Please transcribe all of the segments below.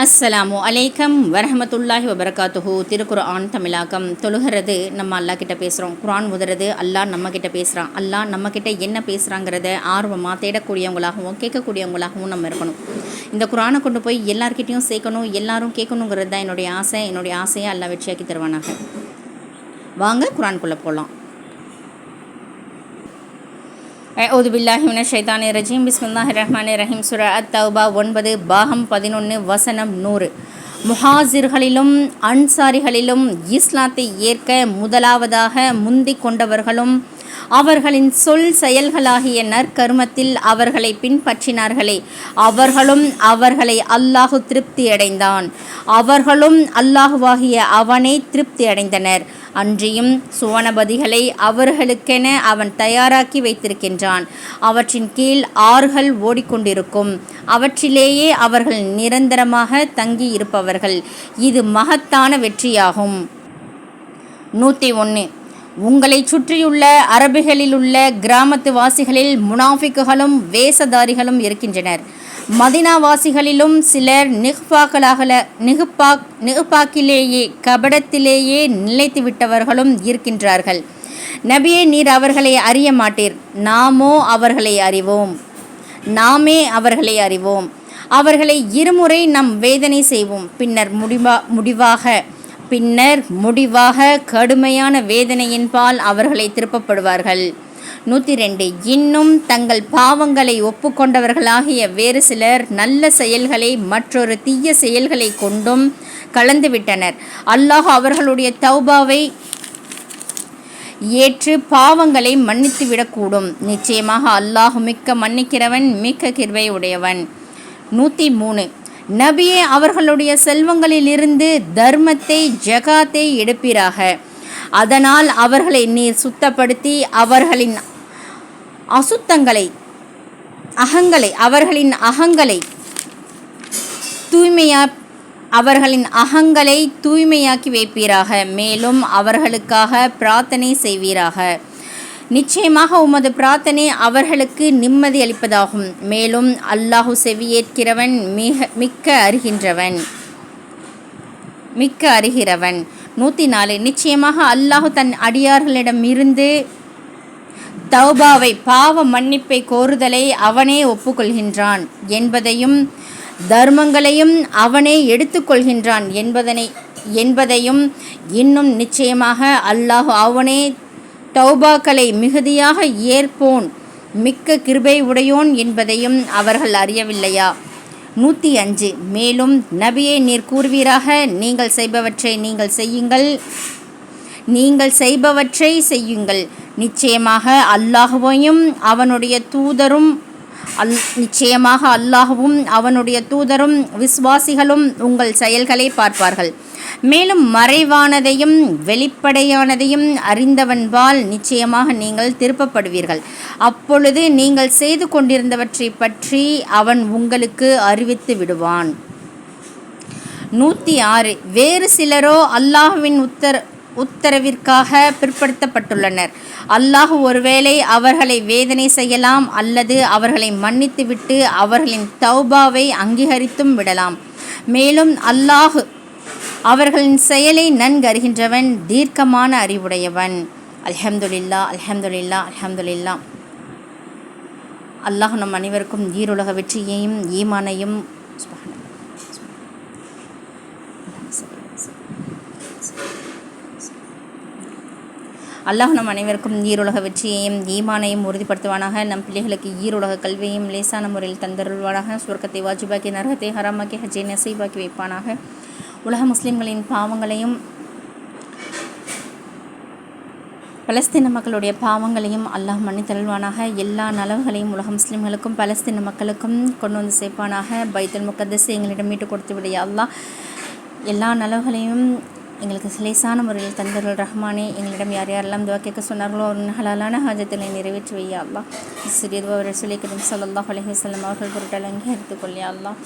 அஸ்ஸலாமு அலைக்கம் வரஹமத்துல்லாஹி வபரகாத்துஹு. திருக்குர்ஆன் தமிழாக்கம். தொழுகிறது நம்ம அல்லா கிட்ட பேசுகிறோம். குர்ஆன் ஓதுறது அல்லாஹ் நம்ம கிட்ட பேசுகிறான். அல்லாஹ் நம்ம கிட்ட என்ன பேசுகிறாங்கிறத ஆர்வமாக தேடக்கூடியவங்களாகவும் கேட்கக்கூடியவங்களாகவும் நம்ம இருக்கணும். இந்த குர்ஆனை கொண்டு போய் எல்லார்கிட்டையும் சேர்க்கணும், எல்லாரும் கேட்கணுங்கிறது தான் என்னுடைய ஆசை. என்னுடைய ஆசையை அல்லாஹ் வெற்றியாக்கி தருவானாக. வாங்க குர்ஆனுக்குள்ளே போகலாம். அஊது பில்லாஹி மினஷ் ஷைத்தானிர் ரஜீம். பிஸ்மில்லாஹிர் ரஹ்மானிர் ரஹீம். சூரா அத்-தௌபா 9 பாகம் 11 வசனம் 100. முஹாஜிர்களிலும் அன்சாரிகளிலும் இஸ்லாத்தை ஏற்க முதலாவதாக முந்திக் கொண்டவர்களும் அவர்களின் சொல் செயல்களாகிய நற்கருமத்தில் அவர்களை பின்பற்றினார்களே, அவர்களும் அவர்களை அல்லாஹு திருப்தி அடைந்தான், அவர்களும் அல்லாஹுவாகிய அவனை திருப்தி அடைந்தனர். அன்றியும் சுவனபதிகளை அவர்களுக்கென அவன் தயாராக்கி வைத்திருக்கின்றான். அவற்றின் கீழ் ஆறுகள் ஓடிக்கொண்டிருக்கும். அவற்றிலேயே அவர்கள் நிரந்தரமாக தங்கி இருப்பவர்கள். இது மகத்தான வெற்றியாகும். 101. உங்களை சுற்றியுள்ள அரபுகளிலுள்ள கிராமத்து வாசிகளில் முனாஃபிக்குகளும் வேஷதாரிகளும் இருக்கின்றனர். மதினாவாசிகளிலும் சிலர் நிகுப்பாக்கிலேயே கபடத்திலேயே நிலைத்து விட்டவர்களும் இருக்கின்றார்கள். நபியே, நீர் அவர்களை அறிய மாட்டீர், நாமே அவர்களை அறிவோம். அவர்களை இருமுறை நாம் வேதனை செய்வோம், பின்னர் முடிவாக கடுமையான வேதனையின்பால் அவர்களை திருப்பப்படுவார்கள். 102. இன்னும் தங்கள் பாவங்களை ஒப்புக்கொண்டவர்களாகிய வேறு சிலர் நல்ல செயல்களை மற்றொரு தீய செயல்களை கொண்டும் கலந்துவிட்டனர். அல்லாஹ் அவர்களுடைய தௌபாவை ஏற்று பாவங்களை மன்னித்துவிடக்கூடும். நிச்சயமாக அல்லாஹ் மிக்க மன்னிக்கிறவன், மிக்க கிருபை உடையவன். 103. நபியே, அவர்களுடைய செல்வங்களிலிருந்து தர்மத்தை ஜகாத்தை எடுப்பீராக. அதனால் அவர்களை நீர் சுத்தப்படுத்தி அவர்களின் அகங்களை தூய்மையாக்கி வைப்பீராக. மேலும் அவர்களுக்காக பிரார்த்தனை செய்வீராக. நிச்சயமாக உமது பிரார்த்தனை அவர்களுக்கு நிம்மதி அளிப்பதாகும். மேலும் அல்லாஹு செவியேற்கிறவன், மிக்க அறிகிறவன். 104. நிச்சயமாக அல்லாஹு தன் அடியார்களிடமிருந்து தௌபாவை பாவ மன்னிப்பை கோருதலை அவனே ஒப்புக்கொள்கின்றான் என்பதையும் தர்மங்களையும் அவனே எடுத்துக்கொள்கின்றான் என்பதையும் இன்னும் நிச்சயமாக அல்லாஹு அவனே தௌபாக்களை மிகுதியாக ஏற்போன், மிக்க கிருபை உடையோன் என்பதையும் அவர்கள் அறியவில்லையா? 105. மேலும் நபியே, நீர் கூறுவீராக, நீங்கள் செய்பவற்றை செய்யுங்கள். நிச்சயமாக அல்லாஹுவும் அவனுடைய தூதரும் விசுவாசிகளும் உங்கள் செயல்களை பார்ப்பார்கள். மேலும் மறைவானதையும் வெளிப்படையானதையும் அறிந்தவன்பால் நிச்சயமாக நீங்கள் திருப்பப்படுவீர்கள். அப்பொழுது நீங்கள் செய்து கொண்டிருந்தவற்றை பற்றி அவன் உங்களுக்கு அறிவித்து விடுவான். 106. வேறு சிலரோ அல்லாஹ்வின் உத்தரவிற்காக பிற்படுத்தப்பட்டுள்ளனர். அல்லாஹ் ஒருவேளை அவர்களை வேதனை செய்யலாம், அல்லது அவர்களை மன்னித்துவிட்டு அவர்களின் தௌபாவை அங்கீகரித்தும் விடலாம். மேலும் அல்லாஹ் அவர்களின் செயலை நன்கு அறிகின்றவன், தீர்க்கமான அறிவுடையவன். அல்ஹம்துலில்லாஹ், அல்ஹம்துலில்லாஹ், அல்ஹம்துலில்லாஹ். அல்லாஹ் நம் அனைவருக்கும் ஈருலக வெற்றியையும் ஈமானையும் உறுதிப்படுத்துவானாக. நம் பிள்ளைகளுக்கு ஈருலக கல்வியையும் லேசான முறையில் தந்தருள்வானாக. சுவர்க்கத்தை வாஜிபாக்கி, நரகத்தை ஹராமாக்கி, ஹஜ்ஜை நசீபாக்கி வைப்பானாக. உலக முஸ்லிம்களின் பாவங்களையும் பலஸ்தீன மக்களுடைய பாவங்களையும் அல்லாஹ் மன்னித்தருள்வானாக. எல்லா நலவுகளையும் உலக முஸ்லிம்களுக்கும் பலஸ்தீன மக்களுக்கும் கொண்டு வந்து சேர்ப்பானாக. பைத்துல் முகத்தஸ் எங்களிடம் மீட்டு கொடுத்து விடைய அல்லாஹ் எல்லா நலவுகளையும் எங்களுக்கு லேசான முறையில் தந்தருள் ரஹ்மானே. எங்களிடம் யார் யாரெல்லாம் துவா கேட்க சொன்னார்களோ ஹலாலான ஹாஜத்தினை நிறைவேற்றி வையா அல்லாஹ். சிறியதுவா ரசூலை கரீம் ஸல்லல்லாஹு அலைஹி வஸல்லம் அவர்கள் பொருட்கள் அங்கீகரித்துக்கொள்ளியா அல்லாஹ்.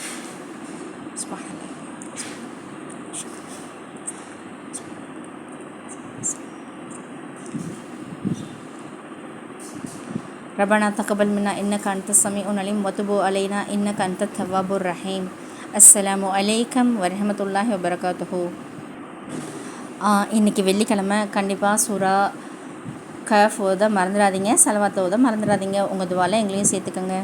ரப்பனா தக்கபல் மின்னா இன்னக அன்த ஸமீஉல் அலீம் வதுபு அலைனா இன்னக அன்த தவ்வாபுர் ரஹீம். அஸ்ஸலாமு அலைக்கும் வரஹமத்துல்லாஹி வபரகாத்துஹு. இன்றைக்கி வெள்ளிக்கிழமை. கண்டிப்பாக சூரா கஃப் ஓத மறந்துடாதீங்க, சலவாத்தை ஓத மறந்துடாதீங்க. உங்கள் துவால எங்களையும் சேர்த்துக்கோங்க.